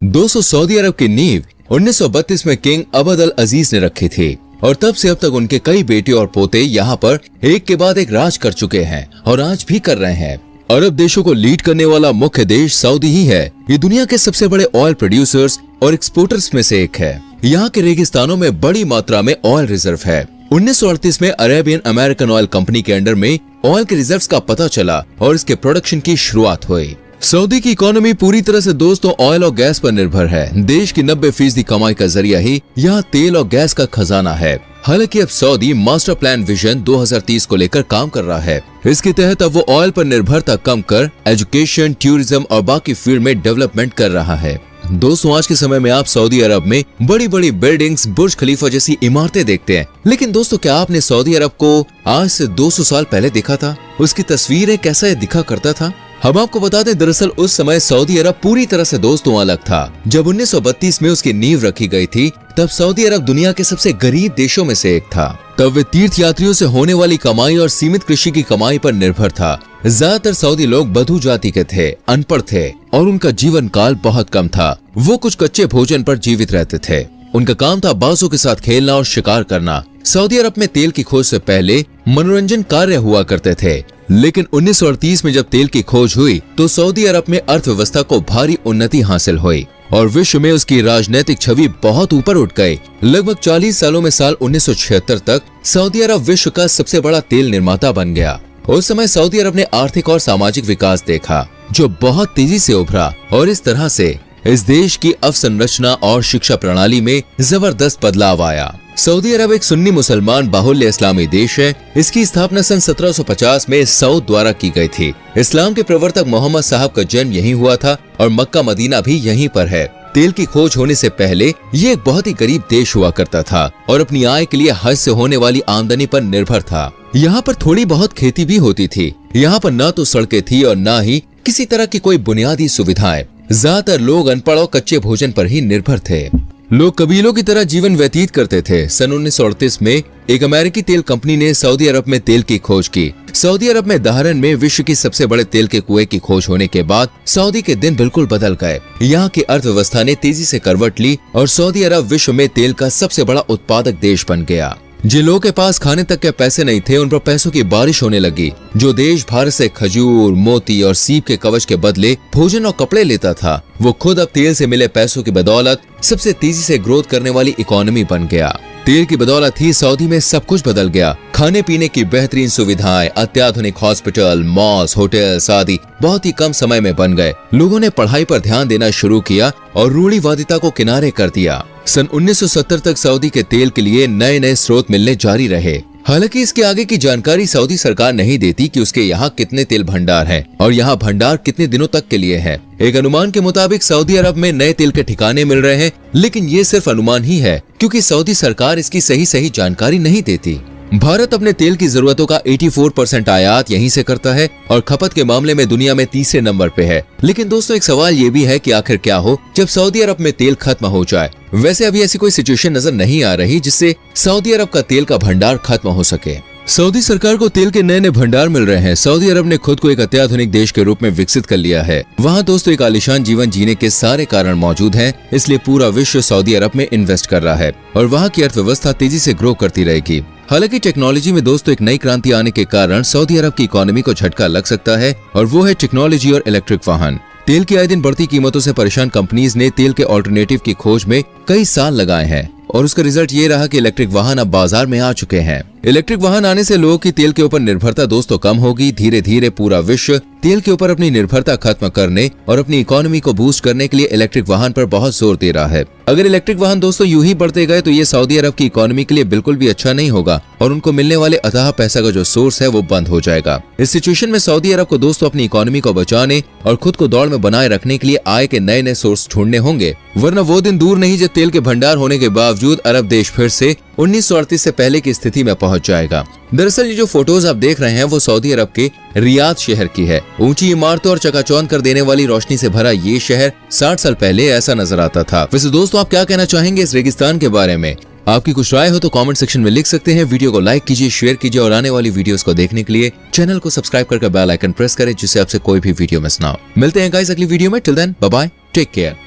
दोस्तों, सऊदी अरब की नींव 1932 में किंग अब्द अल अजीज ने रखी थी और तब से अब तक उनके कई बेटे और पोते यहाँ पर एक के बाद एक राज कर चुके हैं और आज भी कर रहे हैं। अरब देशों को लीड करने वाला मुख्य देश सऊदी ही है। ये दुनिया के सबसे बड़े ऑयल प्रोड्यूसर्स और एक्सपोर्टर्स में से एक है। यहाँ के रेगिस्तानों में बड़ी मात्रा में ऑयल रिजर्व है। 1938 में अरेबियन अमेरिकन ऑयल कंपनी के अंडर में ऑयल के रिजर्व्स का पता चला और इसके प्रोडक्शन की शुरुआत हुई। सऊदी की इकोनॉमी पूरी तरह से दोस्तों ऑयल और गैस पर निर्भर है। देश की 90% कमाई का जरिया ही यहाँ तेल और गैस का खजाना है। हालांकि अब सऊदी मास्टर प्लान विजन 2030 को लेकर काम कर रहा है। इसके तहत अब वो ऑयल पर निर्भरता कम कर एजुकेशन, टूरिज्म और बाकी फील्ड में डेवलपमेंट कर रहा है। दोस्तों, आज के समय में आप सऊदी अरब में बड़ी बड़ी बिल्डिंग्स, बुर्ज खलीफा जैसी इमारतें देखते हैं, लेकिन दोस्तों क्या आपने सऊदी अरब को आज से 200 साल पहले देखा था? उसकी तस्वीरें कैसा दिखा करता था? हम आपको बता दें, दरअसल उस समय सऊदी अरब पूरी तरह से दोस्तों अलग था। जब 1932 में उसकी नींव रखी गई थी, तब सऊदी अरब दुनिया के सबसे गरीब देशों में से एक था। तब वे तीर्थ यात्रियों से होने वाली कमाई और सीमित कृषि की कमाई पर निर्भर था। ज्यादातर सऊदी लोग बधू जाति के थे, अनपढ़ थे और उनका जीवन काल बहुत कम था। वो कुछ कच्चे भोजन पर जीवित रहते थे। उनका काम था बाजों के साथ खेलना और शिकार करना। सऊदी अरब में तेल की खोज से पहले मनोरंजन कार्य हुआ करते थे, लेकिन 1938 में जब तेल की खोज हुई तो सऊदी अरब में अर्थव्यवस्था को भारी उन्नति हासिल हुई और विश्व में उसकी राजनीतिक छवि बहुत ऊपर उठ गई। लगभग 40 सालों में साल 1976 तक सऊदी अरब विश्व का सबसे बड़ा तेल निर्माता बन गया। उस समय सऊदी अरब ने आर्थिक और सामाजिक विकास देखा जो बहुत तेजी से उभरा और इस तरह से इस देश की अवसंरचना और शिक्षा प्रणाली में जबरदस्त बदलाव आया। सऊदी अरब एक सुन्नी मुसलमान बाहुल्य इस्लामी देश है। इसकी स्थापना सन 1750 में सऊद द्वारा की गई थी। इस्लाम के प्रवर्तक मोहम्मद साहब का जन्म यहीं हुआ था और मक्का मदीना भी यहीं पर है। तेल की खोज होने से पहले ये एक बहुत ही गरीब देश हुआ करता था और अपनी आय के लिए हज से होने वाली आमदनी पर निर्भर था। यहाँ पर थोड़ी बहुत खेती भी होती थी। यहाँ पर न तो सड़कें थी और न ही किसी तरह की कोई बुनियादी सुविधाएं। ज्यादातर लोग अनपढ़ और कच्चे भोजन पर ही निर्भर थे। लोग कबीलों की तरह जीवन व्यतीत करते थे। सन 1938 में एक अमेरिकी तेल कंपनी ने सऊदी अरब में तेल की खोज की। सऊदी अरब में दहरन में विश्व की सबसे बड़े तेल के कुएं की खोज होने के बाद सऊदी के दिन बिल्कुल बदल गए। यहाँ की अर्थव्यवस्था ने तेजी से करवट ली और सऊदी अरब विश्व में तेल का सबसे बड़ा उत्पादक देश बन गया। जिन लोगों के पास खाने तक के पैसे नहीं थे, उन पर पैसों की बारिश होने लगी। जो देश भारत से खजूर, मोती और सीप के कवच के बदले भोजन और कपड़े लेता था, वो खुद अब तेल से मिले पैसों की बदौलत सबसे तेजी से ग्रोथ करने वाली इकोनॉमी बन गया। तेल की बदौलत ही सऊदी में सब कुछ बदल गया। खाने पीने की बेहतरीन सुविधाएं, अत्याधुनिक हॉस्पिटल, मॉल्स, होटल्स आदि बहुत ही कम समय में बन गए। लोगों ने पढ़ाई पर ध्यान देना शुरू किया और रूढ़िवादिता को किनारे कर दिया। सन 1970 तक सऊदी के तेल के लिए नए नए स्रोत मिलने जारी रहे। हालांकि इसके आगे की जानकारी सऊदी सरकार नहीं देती कि उसके यहाँ कितने तेल भंडार हैं और यहाँ भंडार कितने दिनों तक के लिए है। एक अनुमान के मुताबिक सऊदी अरब में नए तेल के ठिकाने मिल रहे हैं, लेकिन ये सिर्फ अनुमान ही है क्योंकि सऊदी सरकार इसकी सही जानकारी नहीं देती। भारत अपने तेल की जरूरतों का 84% आयात यहीं से करता है और खपत के मामले में दुनिया में तीसरे नंबर पे है। लेकिन दोस्तों, एक सवाल ये भी है कि आखिर क्या हो जब सऊदी अरब में तेल खत्म हो जाए। वैसे अभी ऐसी कोई सिचुएशन नजर नहीं आ रही जिससे सऊदी अरब का तेल का भंडार खत्म हो सके। सऊदी सरकार को तेल के नए नए भंडार मिल रहे हैं। सऊदी अरब ने खुद को एक अत्याधुनिक देश के रूप में विकसित कर लिया है। वहाँ दोस्तों एक आलीशान जीवन जीने के सारे कारण मौजूद हैं, इसलिए पूरा विश्व सऊदी अरब में इन्वेस्ट कर रहा है और वहाँ की अर्थव्यवस्था तेजी से ग्रो करती रहेगी। हालांकि टेक्नोलॉजी में दोस्तों एक नई क्रांति आने के कारण सऊदी अरब की इकोनॉमी को झटका लग सकता है और वो है टेक्नोलॉजी और इलेक्ट्रिक वाहन। तेल की आए दिन बढ़ती कीमतों से परेशान कंपनीज ने तेल के ऑल्टरनेटिव की खोज में कई साल लगाए हैं और उसका रिजल्ट ये रहा कि इलेक्ट्रिक वाहन अब बाजार में आ चुके हैं। इलेक्ट्रिक वाहन आने से लोगों की तेल के ऊपर निर्भरता दोस्तों कम होगी। धीरे धीरे पूरा विश्व तेल के ऊपर अपनी निर्भरता खत्म करने और अपनी इकोनॉमी को बूस्ट करने के लिए इलेक्ट्रिक वाहन पर बहुत जोर दे रहा है। अगर इलेक्ट्रिक वाहन दोस्तों यूं ही बढ़ते गए तो ये सऊदी अरब की इकोनॉमी के लिए बिल्कुल भी अच्छा नहीं होगा और उनको मिलने वाले अथाह पैसा का जो सोर्स है वो बंद हो जाएगा। इस सिचुएशन में सऊदी अरब को दोस्तों अपनी इकोनॉमी को बचाने और खुद को दौड़ में बनाए रखने के लिए आय के नए नए सोर्स ढूंढने होंगे, वरना वो दिन दूर नहीं जब तेल के भंडार होने के बावजूद अरब देश फिर से 1938 से पहले की स्थिति में पहुंच जाएगा। दरअसल ये जो फोटोज आप देख रहे हैं वो सऊदी अरब के रियाद शहर की है। ऊंची इमारतों और चकाचौंध कर देने वाली रोशनी से भरा ये शहर 60 साल पहले ऐसा नजर आता था। वैसे दोस्तों, आप क्या कहना चाहेंगे इस रेगिस्तान के बारे में? आपकी कुछ राय हो तो कमेंट सेक्शन में लिख सकते हैं। वीडियो को लाइक कीजिए, शेयर कीजिए और आने वाली वीडियोस को देखने के लिए चैनल को सब्सक्राइब करके बेल आइकन प्रेस करें जिससे आपसे कोई भी वीडियो मिस ना हो। मिलते हैं गाइस अगली वीडियो में। Till then bye bye, take care.